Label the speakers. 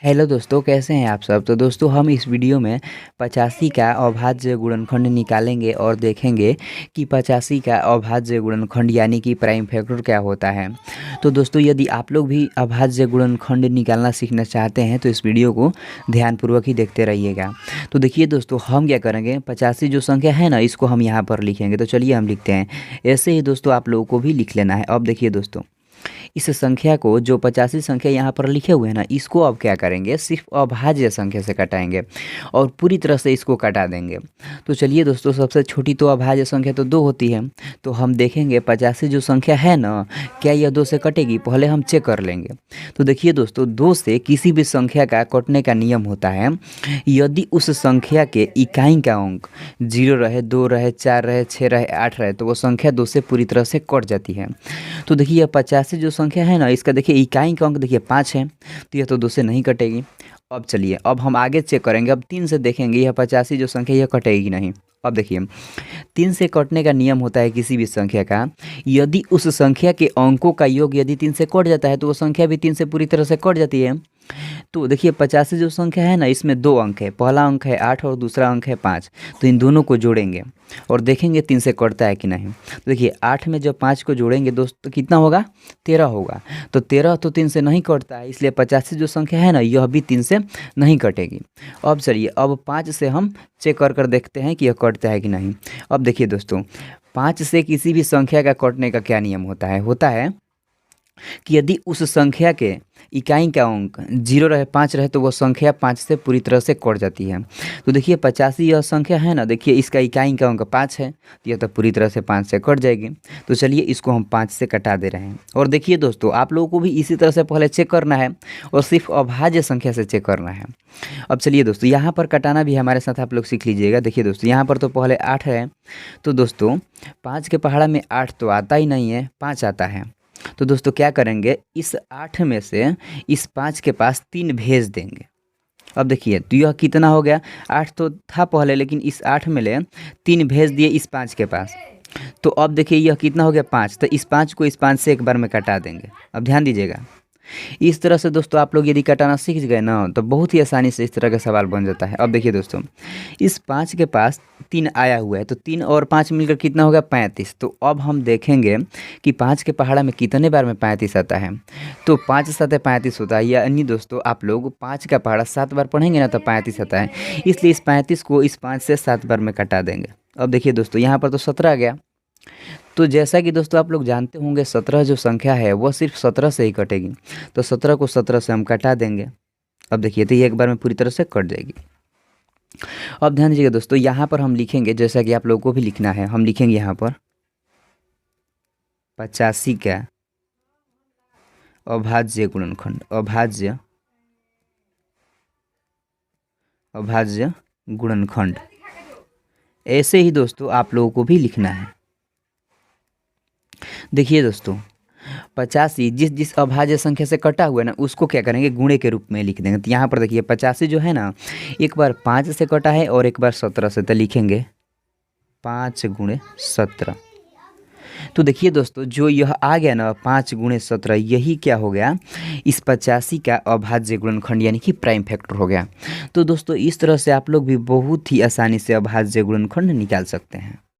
Speaker 1: Hello दोस्तों, कैसे हैं आप सब। तो दोस्तों हम इस वीडियो में 85 का अभाज्य गुणनखंड निकालेंगे और देखेंगे कि 85 का अभाज्य गुणनखंड यानी कि प्राइम फैक्टर क्या होता है। तो दोस्तों यदि आप लोग भी अभाज्य गुणनखंड निकालना सीखना चाहते हैं तो इस वीडियो को ध्यानपूर्वक ही देखते रहिएगा। तो देखिए दोस्तों, हम क्या करेंगे, 85 जो संख्या है ना, इसको हम यहाँ पर लिखेंगे। तो चलिए हम लिखते हैं। ऐसे ही दोस्तों आप लोगों को भी लिख लेना है। अब देखिए दोस्तों, इस संख्या को जो 85 संख्या यहाँ पर लिखे हुए हैं ना, इसको अब क्या करेंगे, सिर्फ अभाज्य संख्या से कटाएंगे और पूरी तरह से इसको कटा देंगे। तो चलिए दोस्तों, सबसे छोटी तो अभाज्य संख्या तो 2 होती है। तो हम देखेंगे 85 जो संख्या है ना, क्या यह 2 से कटेगी, पहले हम चेक कर लेंगे। तो देखिए दोस्तों, 2 से किसी भी संख्या का कटने का नियम होता है, यदि उस संख्या के इकाई का अंक 0 रहे, 2 रहे, 4 रहे, 6 रहे, 8 रहे, तो वो संख्या 2 से पूरी तरह से कट जाती है। तो देखिए 85 जो संख्या है ना, इसका देखिए इकाई का अंक देखिए 5 है, तो यह तो 2 से नहीं कटेगी। अब चलिए, अब हम आगे चेक करेंगे। अब 3 से देखेंगे यह 85 जो संख्या यह कटेगी नहीं। अब देखिए 3 से कटने का नियम होता है किसी भी संख्या का, यदि उस संख्या के अंकों का योग यदि 3 से कट जाता है तो वो संख्या भी 3 से पूरी तरह से कट जाती है। तो देखिए 85 जो संख्या है ना, इसमें 2 अंक है, पहला अंक है 8 और दूसरा अंक है 5। तो इन दोनों को जोड़ेंगे और देखेंगे 3 से कटता है कि नहीं। तो देखिए 8 में जब 5 को जोड़ेंगे दोस्त तो कितना होगा, 13 होगा। तो 13 तो 3 से नहीं कटता है, इसलिए 85 जो संख्या है ना, यह भी 3 से नहीं कटेगी। अब चलिए, अब 5 से हम चेक कर देखते हैं कि यह कटता है कि नहीं। अब देखिए दोस्तों, 5 से किसी भी संख्या का कटने का क्या नियम होता है कि यदि उस संख्या के इकाई का अंक 0 रहे, 5 रहे, तो वो संख्या 5 से पूरी तरह से कट जाती है। तो देखिए 85 यह संख्या है ना, देखिए इसका इकाई का अंक 5 है, तो यह तो पूरी तरह से 5 से कट जाएगी। तो चलिए इसको हम 5 से कटा दे रहे हैं। और देखिए दोस्तों, आप लोगों को भी इसी तरह से पहले चेक करना है और सिर्फ अभाज्य संख्या से चेक करना है। अब चलिए दोस्तों, यहाँ पर कटाना भी हमारे साथ आप लोग सीख लीजिएगा। देखिए दोस्तों, यहाँ पर तो पहले 8 है, तो दोस्तों 5 के पहाड़ा में 8 तो आता ही नहीं है, 5 आता है। तो दोस्तों क्या करेंगे, इस 8 में से इस 5 के पास 3 भेज देंगे। अब देखिए, तो यह कितना हो गया, 8 तो था पहले, लेकिन इस 8 में ले 3 भेज दिए इस 5 के पास। तो अब देखिए यह कितना हो गया, 5। तो इस 5 को इस 5 से एक बार में कटा देंगे। अब ध्यान दीजिएगा, इस तरह से दोस्तों आप लोग यदि कटाना सीख गए ना, तो बहुत ही आसानी से इस तरह का सवाल बन जाता है। अब देखिए दोस्तों, इस 5 के पास 3 आया हुआ है, तो 3 और 5 मिलकर कितना होगा, 35। तो अब हम देखेंगे कि 5 के पहाड़ा में कितने बार में 35 आता है। तो 5 7 35 होता है, यानी दोस्तों आप लोग 5 का पहाड़ा 7 बार पढ़ेंगे ना, तो 35 आता है। इसलिए इस 35 को इस 5 से 7 बार में कटा देंगे। अब देखिए दोस्तों, यहाँ पर तो 17 आ गया। तो जैसा कि दोस्तों आप लोग जानते होंगे, 17 जो संख्या है वह सिर्फ 17 से ही कटेगी। तो 17 को 17 से हम कटा देंगे। अब देखिए, तो ये एक बार में पूरी तरह से कट जाएगी। अब ध्यान दीजिएगा दोस्तों, यहाँ पर हम लिखेंगे, जैसा कि आप लोगों को भी लिखना है, हम लिखेंगे यहाँ पर 85 का अभाज्य गुणनखंड, अभाज्य गुणनखंड। ऐसे ही दोस्तों आप लोगों को भी लिखना है। देखिए दोस्तों, 85 जिस अभाज्य संख्या से कटा हुआ है ना, उसको क्या करेंगे, गुणे के रूप में लिख देंगे। तो यहाँ पर देखिए 85 जो है ना, एक बार 5 से कटा है और एक बार 17 से, तो लिखेंगे 5 गुणे 17। तो देखिए दोस्तों, जो यह आ गया ना 5 गुणे 17, यही क्या हो गया, इस 85 का अभाज्य गुणनखंड यानी कि प्राइम फैक्टर हो गया। तो दोस्तों इस तरह से आप लोग भी बहुत ही आसानी से अभाज्य गुणनखंड निकाल सकते हैं।